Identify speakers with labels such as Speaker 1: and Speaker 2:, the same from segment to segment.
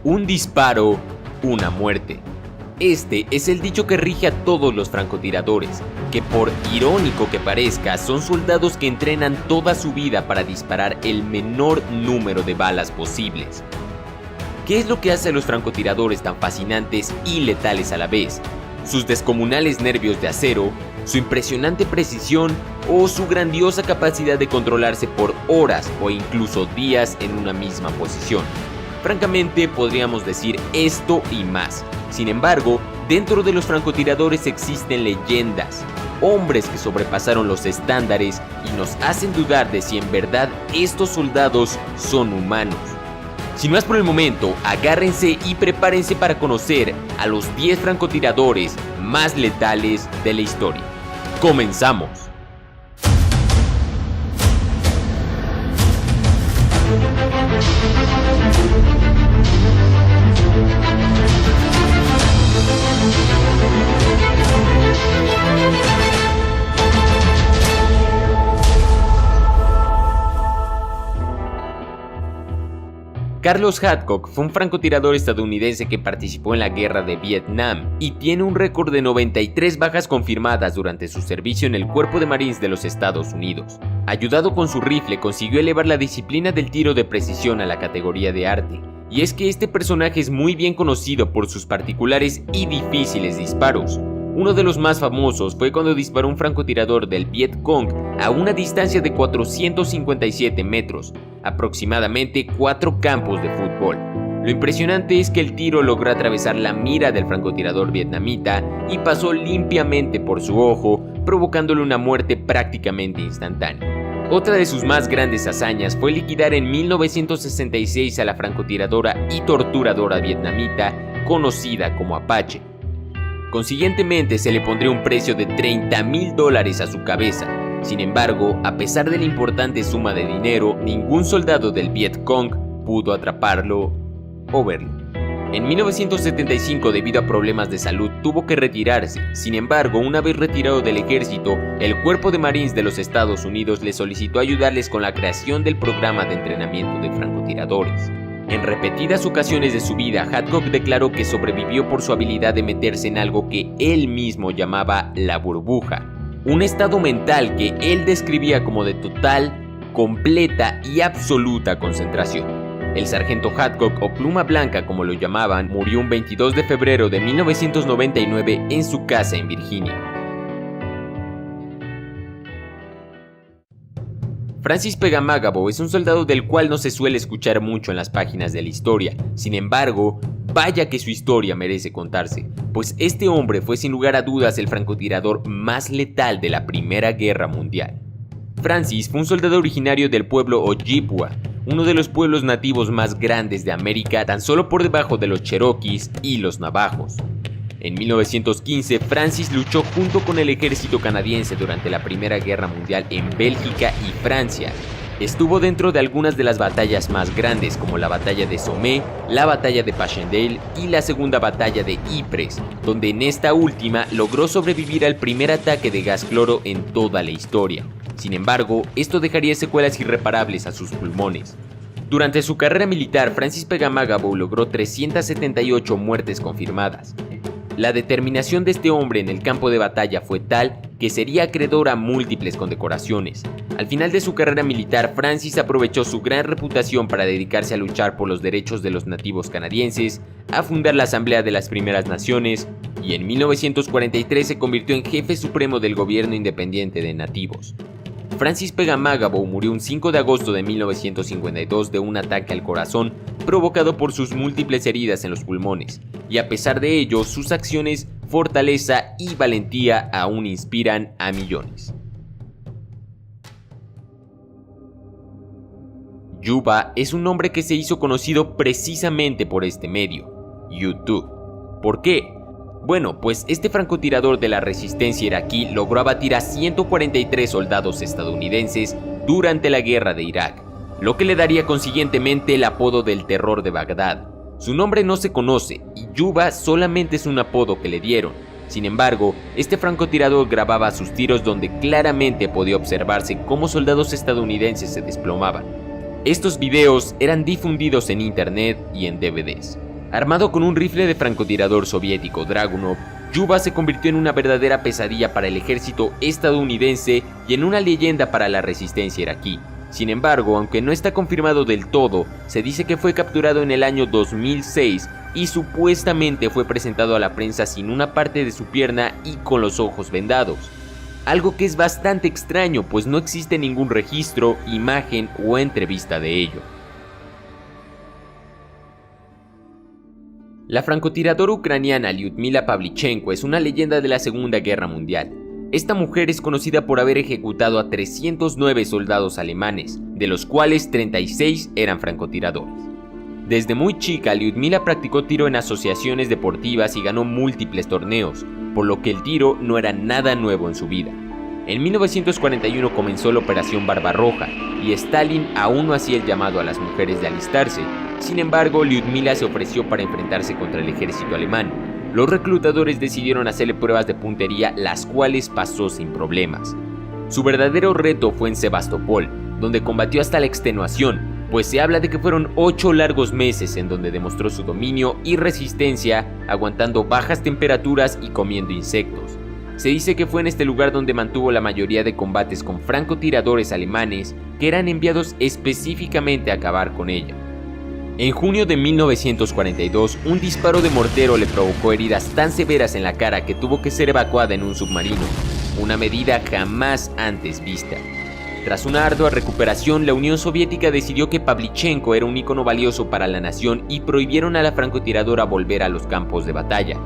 Speaker 1: Un disparo, una muerte. Este es el dicho que rige a todos los francotiradores, que por irónico que parezca, son soldados que entrenan toda su vida para disparar el menor número de balas posibles. ¿Qué es lo que hace a los francotiradores tan fascinantes y letales a la vez? ¿Sus descomunales nervios de acero, su impresionante precisión o su grandiosa capacidad de controlarse por horas o incluso días en una misma posición? Francamente, podríamos decir esto y más. Sin embargo, dentro de los francotiradores existen leyendas, hombres que sobrepasaron los estándares y nos hacen dudar de si en verdad estos soldados son humanos. Sin más por el momento, agárrense y prepárense para conocer a los 10 francotiradores más letales de la historia. ¡Comenzamos! Carlos Hadcock fue un francotirador estadounidense que participó en la guerra de Vietnam y tiene un récord de 93 bajas confirmadas durante su servicio en el Cuerpo de Marines de los Estados Unidos. Ayudado con su rifle, consiguió elevar la disciplina del tiro de precisión a la categoría de arte. Y es que este personaje es muy bien conocido por sus particulares y difíciles disparos. Uno de los más famosos fue cuando disparó un francotirador del Viet Cong a una distancia de 457 metros, aproximadamente 4 campos de fútbol. Lo impresionante es que el tiro logró atravesar la mira del francotirador vietnamita y pasó limpiamente por su ojo, provocándole una muerte prácticamente instantánea. Otra de sus más grandes hazañas fue liquidar en 1966 a la francotiradora y torturadora vietnamita conocida como Apache. Consiguientemente se le pondría un precio de $30,000 a su cabeza. Sin embargo, a pesar de la importante suma de dinero, ningún soldado del Viet Cong pudo atraparlo o verlo. En 1975, debido a problemas de salud, tuvo que retirarse. Sin embargo, una vez retirado del ejército, el Cuerpo de Marines de los Estados Unidos le solicitó ayudarles con la creación del programa de entrenamiento de francotiradores. En repetidas ocasiones de su vida, Hadcock declaró que sobrevivió por su habilidad de meterse en algo que él mismo llamaba la burbuja, un estado mental que él describía como de total, completa y absoluta concentración. El sargento Hadcock, o Pluma Blanca como lo llamaban, murió un 22 de febrero de 1999 en su casa en Virginia. Francis Pegamagabo es un soldado del cual no se suele escuchar mucho en las páginas de la historia. Sin embargo, vaya que su historia merece contarse, pues este hombre fue sin lugar a dudas el francotirador más letal de la Primera Guerra Mundial. Francis fue un soldado originario del pueblo Ojibwa, uno de los pueblos nativos más grandes de América, tan solo por debajo de los Cherokees y los Navajos. En 1915, Francis luchó junto con el ejército canadiense durante la Primera Guerra Mundial en Bélgica y Francia. Estuvo dentro de algunas de las batallas más grandes, como la batalla de Somme, la batalla de Passchendaele y la segunda batalla de Ypres, donde en esta última logró sobrevivir al primer ataque de gas cloro en toda la historia. Sin embargo, esto dejaría secuelas irreparables a sus pulmones. Durante su carrera militar, Francis Pegamagabo logró 378 muertes confirmadas. La determinación de este hombre en el campo de batalla fue tal que sería acreedor a múltiples condecoraciones. Al final de su carrera militar, Francis aprovechó su gran reputación para dedicarse a luchar por los derechos de los nativos canadienses, a fundar la Asamblea de las Primeras Naciones y en 1943 se convirtió en jefe supremo del gobierno independiente de nativos. Francis Pegamagabo murió un 5 de agosto de 1952 de un ataque al corazón provocado por sus múltiples heridas en los pulmones, y a pesar de ello, sus acciones, fortaleza y valentía aún inspiran a millones. Yuba es un nombre que se hizo conocido precisamente por este medio, YouTube. ¿Por qué? Bueno, pues este francotirador de la resistencia iraquí logró abatir a 143 soldados estadounidenses durante la guerra de Irak, lo que le daría consiguientemente el apodo del terror de Bagdad. Su nombre no se conoce y Yuba solamente es un apodo que le dieron. Sin embargo, este francotirador grababa sus tiros donde claramente podía observarse cómo soldados estadounidenses se desplomaban. Estos videos eran difundidos en internet y en DVDs. Armado con un rifle de francotirador soviético Dragunov, Yuba se convirtió en una verdadera pesadilla para el ejército estadounidense y en una leyenda para la resistencia iraquí. Sin embargo, aunque no está confirmado del todo, se dice que fue capturado en el año 2006 y supuestamente fue presentado a la prensa sin una parte de su pierna y con los ojos vendados. Algo que es bastante extraño, pues no existe ningún registro, imagen o entrevista de ello. La francotiradora ucraniana Lyudmila Pavlichenko es una leyenda de la Segunda Guerra Mundial. Esta mujer es conocida por haber ejecutado a 309 soldados alemanes, de los cuales 36 eran francotiradores. Desde muy chica, Lyudmila practicó tiro en asociaciones deportivas y ganó múltiples torneos, por lo que el tiro no era nada nuevo en su vida. En 1941 comenzó la Operación Barbarroja, y Stalin aún no hacía el llamado a las mujeres de alistarse. Sin embargo, Lyudmila se ofreció para enfrentarse contra el ejército alemán. Los reclutadores decidieron hacerle pruebas de puntería, las cuales pasó sin problemas. Su verdadero reto fue en Sebastopol, donde combatió hasta la extenuación, pues se habla de que fueron 8 largos meses en donde demostró su dominio y resistencia, aguantando bajas temperaturas y comiendo insectos. Se dice que fue en este lugar donde mantuvo la mayoría de combates con francotiradores alemanes que eran enviados específicamente a acabar con ella. En junio de 1942, un disparo de mortero le provocó heridas tan severas en la cara que tuvo que ser evacuada en un submarino, una medida jamás antes vista. Tras una ardua recuperación, la Unión Soviética decidió que Pavlichenko era un ícono valioso para la nación y prohibieron a la francotiradora volver a los campos de batalla.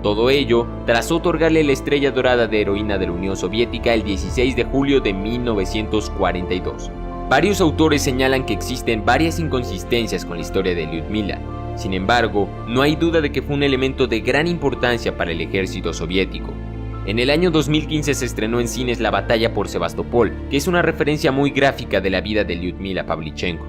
Speaker 1: Todo ello tras otorgarle la Estrella Dorada de Heroína de la Unión Soviética el 16 de julio de 1942. Varios autores señalan que existen varias inconsistencias con la historia de Lyudmila. Sin embargo, no hay duda de que fue un elemento de gran importancia para el ejército soviético. En el año 2015 se estrenó en cines La Batalla por Sebastopol, que es una referencia muy gráfica de la vida de Lyudmila Pavlichenko.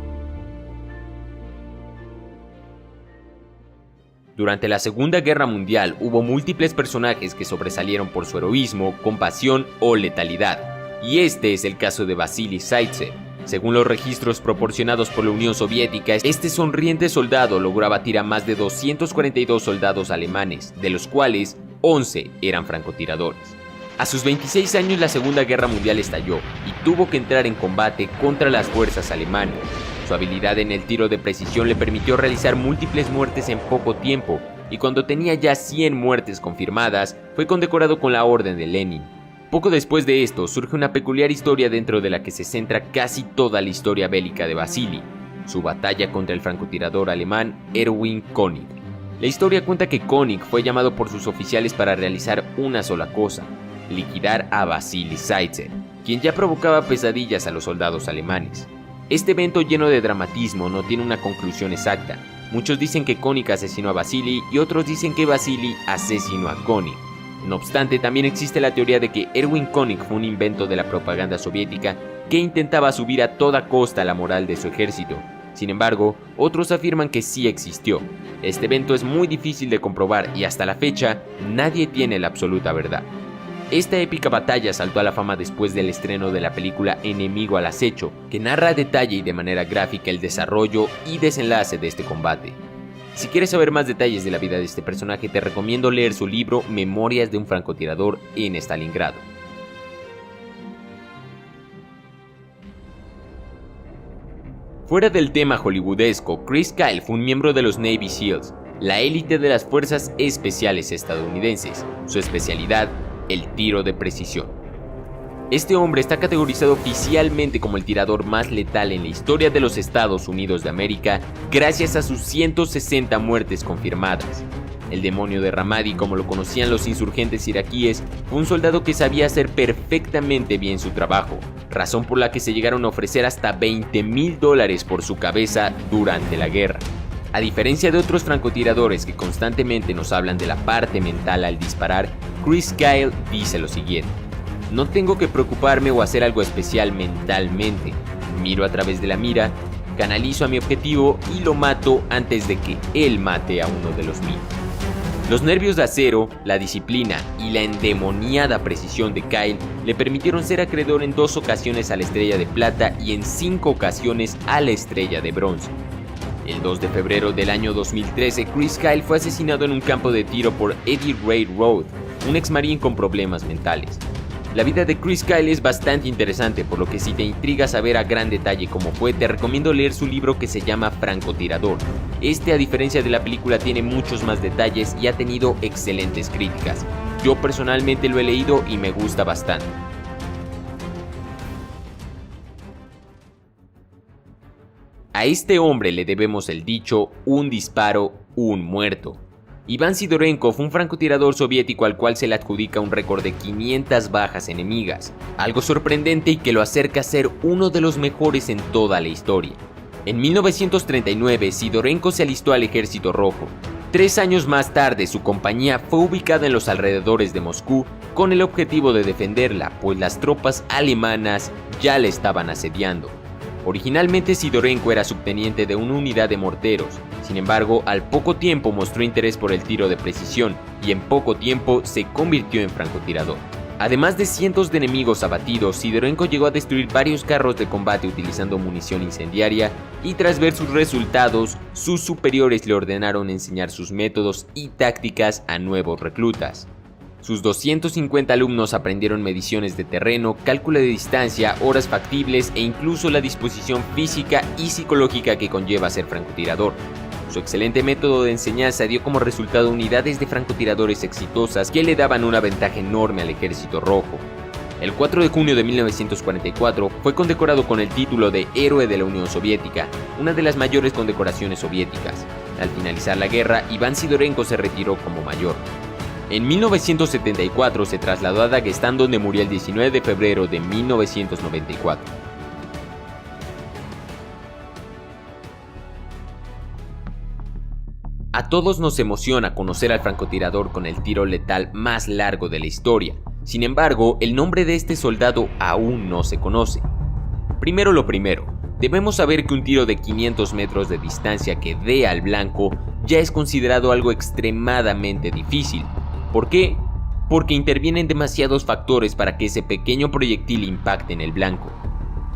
Speaker 1: Durante la Segunda Guerra Mundial hubo múltiples personajes que sobresalieron por su heroísmo, compasión o letalidad, y este es el caso de Vasily Zaitsev. Según los registros proporcionados por la Unión Soviética, este sonriente soldado logró abatir a más de 242 soldados alemanes, de los cuales 11 eran francotiradores. A sus 26 años la Segunda Guerra Mundial estalló y tuvo que entrar en combate contra las fuerzas alemanas. Su habilidad en el tiro de precisión le permitió realizar múltiples muertes en poco tiempo, y cuando tenía ya 100 muertes confirmadas, fue condecorado con la Orden de Lenin. Poco después de esto, surge una peculiar historia dentro de la que se centra casi toda la historia bélica de Vasily, su batalla contra el francotirador alemán Erwin König. La historia cuenta que König fue llamado por sus oficiales para realizar una sola cosa: liquidar a Vasily Zaitsev, quien ya provocaba pesadillas a los soldados alemanes. Este evento lleno de dramatismo no tiene una conclusión exacta. Muchos dicen que König asesinó a Vasily y otros dicen que Vasily asesinó a König. No obstante, también existe la teoría de que Erwin König fue un invento de la propaganda soviética que intentaba subir a toda costa la moral de su ejército. Sin embargo, otros afirman que sí existió. Este evento es muy difícil de comprobar y hasta la fecha nadie tiene la absoluta verdad. Esta épica batalla saltó a la fama después del estreno de la película Enemigo al Acecho, que narra a detalle y de manera gráfica el desarrollo y desenlace de este combate. Si quieres saber más detalles de la vida de este personaje, te recomiendo leer su libro Memorias de un francotirador en Stalingrado. Fuera del tema hollywoodesco, Chris Kyle fue un miembro de los Navy SEALs, la élite de las fuerzas especiales estadounidenses. Su especialidad, el tiro de precisión. Este hombre está categorizado oficialmente como el tirador más letal en la historia de los Estados Unidos de América, gracias a sus 160 muertes confirmadas. El demonio de Ramadi, como lo conocían los insurgentes iraquíes, fue un soldado que sabía hacer perfectamente bien su trabajo, razón por la que se llegaron a ofrecer hasta $20,000 por su cabeza durante la guerra. A diferencia de otros francotiradores que constantemente nos hablan de la parte mental al disparar, Chris Kyle dice lo siguiente: no tengo que preocuparme o hacer algo especial mentalmente. Miro a través de la mira, canalizo a mi objetivo y lo mato antes de que él mate a uno de los míos. Los nervios de acero, la disciplina y la endemoniada precisión de Kyle le permitieron ser acreedor en 2 ocasiones a la Estrella de Plata y en 5 ocasiones a la Estrella de Bronce. El 2 de febrero del año 2013, Chris Kyle fue asesinado en un campo de tiro por Eddie Ray Roth, un ex-marín con problemas mentales. La vida de Chris Kyle es bastante interesante, por lo que si te intriga saber a gran detalle cómo fue, te recomiendo leer su libro que se llama Francotirador. Este, a diferencia de la película, tiene muchos más detalles y ha tenido excelentes críticas. Yo personalmente lo he leído y me gusta bastante. A este hombre le debemos el dicho, un disparo, un muerto. Iván Sidorenko fue un francotirador soviético al cual se le adjudica un récord de 500 bajas enemigas, algo sorprendente y que lo acerca a ser uno de los mejores en toda la historia. En 1939, Sidorenko se alistó al Ejército Rojo. 3 años más tarde, su compañía fue ubicada en los alrededores de Moscú con el objetivo de defenderla, pues las tropas alemanas ya la estaban asediando. Originalmente Sidorenko era subteniente de una unidad de morteros, sin embargo, al poco tiempo mostró interés por el tiro de precisión y en poco tiempo se convirtió en francotirador. Además de cientos de enemigos abatidos, Sidorenko llegó a destruir varios carros de combate utilizando munición incendiaria y tras ver sus resultados, sus superiores le ordenaron enseñar sus métodos y tácticas a nuevos reclutas. Sus 250 alumnos aprendieron mediciones de terreno, cálculo de distancia, horas factibles e incluso la disposición física y psicológica que conlleva ser francotirador. Su excelente método de enseñanza dio como resultado unidades de francotiradores exitosas que le daban una ventaja enorme al Ejército Rojo. El 4 de junio de 1944 fue condecorado con el título de Héroe de la Unión Soviética, una de las mayores condecoraciones soviéticas. Al finalizar la guerra, Iván Sidorenko se retiró como mayor. En 1974 se trasladó a Daguestán, donde murió el 19 de febrero de 1994. A todos nos emociona conocer al francotirador con el tiro letal más largo de la historia. Sin embargo, el nombre de este soldado aún no se conoce. Primero lo primero, debemos saber que un tiro de 500 metros de distancia que dé al blanco ya es considerado algo extremadamente difícil. ¿Por qué? Porque intervienen demasiados factores para que ese pequeño proyectil impacte en el blanco.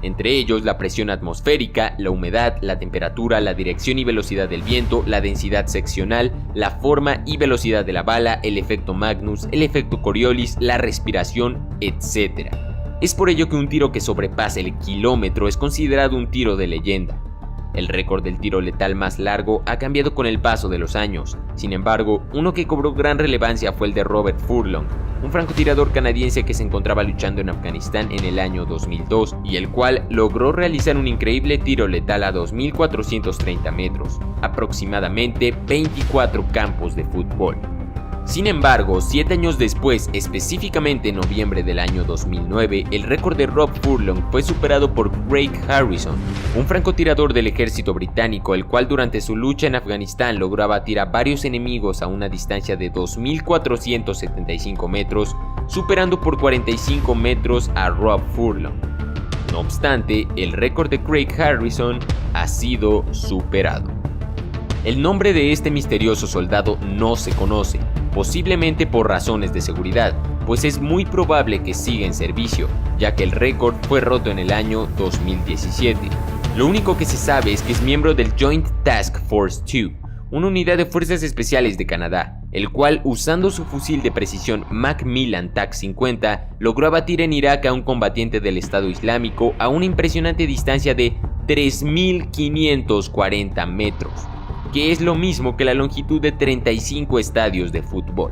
Speaker 1: Entre ellos la presión atmosférica, la humedad, la temperatura, la dirección y velocidad del viento, la densidad seccional, la forma y velocidad de la bala, el efecto Magnus, el efecto Coriolis, la respiración, etc. Es por ello que un tiro que sobrepase el kilómetro es considerado un tiro de leyenda. El récord del tiro letal más largo ha cambiado con el paso de los años. Sin embargo, uno que cobró gran relevancia fue el de Robert Furlong, un francotirador canadiense que se encontraba luchando en Afganistán en el año 2002 y el cual logró realizar un increíble tiro letal a 2.430 metros, aproximadamente 24 campos de fútbol. Sin embargo, 7 años después, específicamente en noviembre del año 2009, el récord de Rob Furlong fue superado por Craig Harrison, un francotirador del ejército británico, el cual durante su lucha en Afganistán logró abatir a varios enemigos a una distancia de 2.475 metros, superando por 45 metros a Rob Furlong. No obstante, el récord de Craig Harrison ha sido superado. El nombre de este misterioso soldado no se conoce, posiblemente por razones de seguridad, pues es muy probable que siga en servicio, ya que el récord fue roto en el año 2017. Lo único que se sabe es que es miembro del Joint Task Force 2, una unidad de fuerzas especiales de Canadá, el cual, usando su fusil de precisión Macmillan TAC-50, logró abatir en Irak a un combatiente del Estado Islámico a una impresionante distancia de 3.540 metros. Que es lo mismo que la longitud de 35 estadios de fútbol.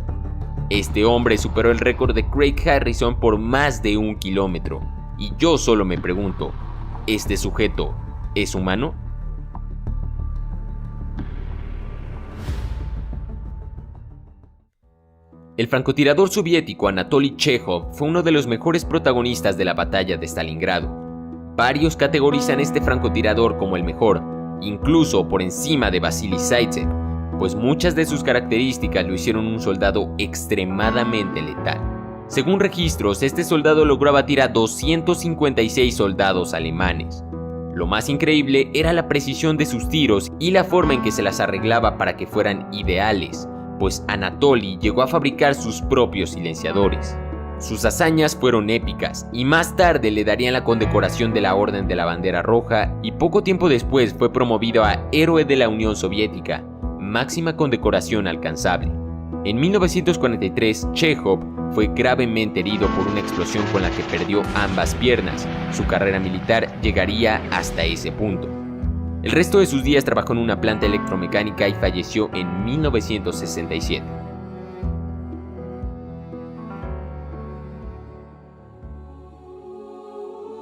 Speaker 1: Este hombre superó el récord de Craig Harrison por más de 1 kilómetro. Y yo solo me pregunto, ¿este sujeto es humano? El francotirador soviético Anatoly Chekhov fue uno de los mejores protagonistas de la batalla de Stalingrado. Varios categorizan este francotirador como el mejor, incluso por encima de Vasily Zaitsev, pues muchas de sus características lo hicieron un soldado extremadamente letal. Según registros, este soldado logró abatir a 256 soldados alemanes. Lo más increíble era la precisión de sus tiros y la forma en que se las arreglaba para que fueran ideales, pues Anatoly llegó a fabricar sus propios silenciadores. Sus hazañas fueron épicas y más tarde le darían la condecoración de la Orden de la Bandera Roja y poco tiempo después fue promovido a Héroe de la Unión Soviética, máxima condecoración alcanzable. En 1943, Chejov fue gravemente herido por una explosión con la que perdió ambas piernas. Su carrera militar llegaría hasta ese punto. El resto de sus días trabajó en una planta electromecánica y falleció en 1967.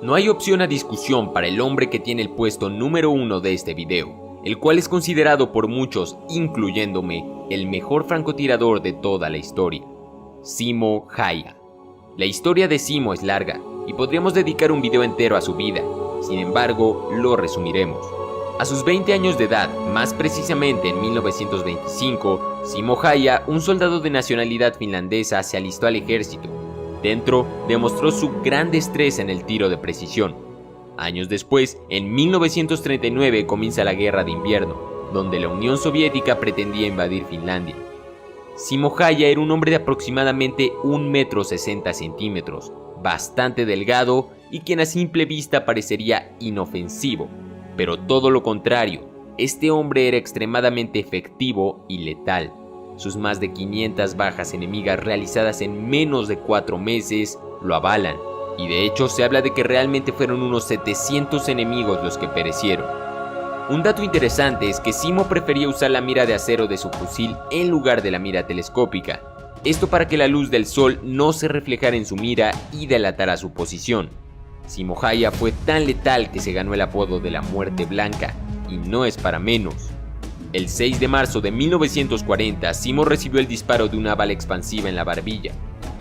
Speaker 1: No hay opción a discusión para el hombre que tiene el puesto número 1 de este video, el cual es considerado por muchos, incluyéndome, el mejor francotirador de toda la historia, Simo Häyhä. La historia de Simo es larga y podríamos dedicar un video entero a su vida, sin embargo, lo resumiremos. A sus 20 años de edad, más precisamente en 1925, Simo Häyhä, un soldado de nacionalidad finlandesa, se alistó al ejército. Dentro, demostró su gran destreza en el tiro de precisión. Años después, en 1939 comienza la Guerra de Invierno, donde la Unión Soviética pretendía invadir Finlandia. Simo Häyhä era un hombre de aproximadamente 1,60 m, bastante delgado y quien a simple vista parecería inofensivo, pero todo lo contrario, este hombre era extremadamente efectivo y letal. Sus más de 500 bajas enemigas realizadas en menos de 4 meses lo avalan, y de hecho se habla de que realmente fueron unos 700 enemigos los que perecieron. Un dato interesante es que Simo prefería usar la mira de acero de su fusil en lugar de la mira telescópica, esto para que la luz del sol no se reflejara en su mira y delatara su posición. Simo Häyhä fue tan letal que se ganó el apodo de la Muerte Blanca, y no es para menos. El 6 de marzo de 1940, Simo recibió el disparo de una bala expansiva en la barbilla.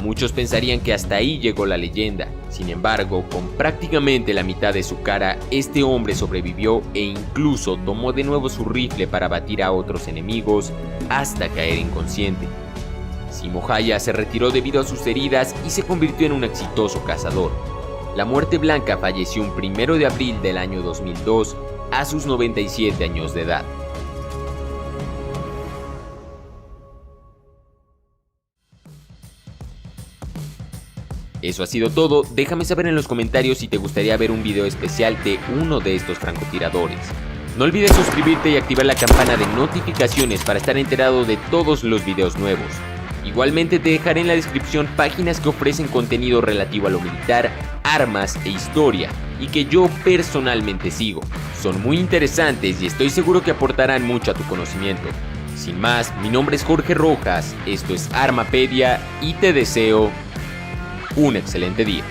Speaker 1: Muchos pensarían que hasta ahí llegó la leyenda. Sin embargo, con prácticamente la mitad de su cara, este hombre sobrevivió e incluso tomó de nuevo su rifle para batir a otros enemigos hasta caer inconsciente. Simo Häyhä se retiró debido a sus heridas y se convirtió en un exitoso cazador. La Muerte Blanca falleció un 1 de abril del año 2002 a sus 97 años de edad. Eso ha sido todo, déjame saber en los comentarios si te gustaría ver un video especial de uno de estos francotiradores. No olvides suscribirte y activar la campana de notificaciones para estar enterado de todos los videos nuevos. Igualmente te dejaré en la descripción páginas que ofrecen contenido relativo a lo militar, armas e historia, y que yo personalmente sigo. Son muy interesantes y estoy seguro que aportarán mucho a tu conocimiento. Sin más, mi nombre es Jorge Rojas, esto es Armapedia y te deseo un excelente día.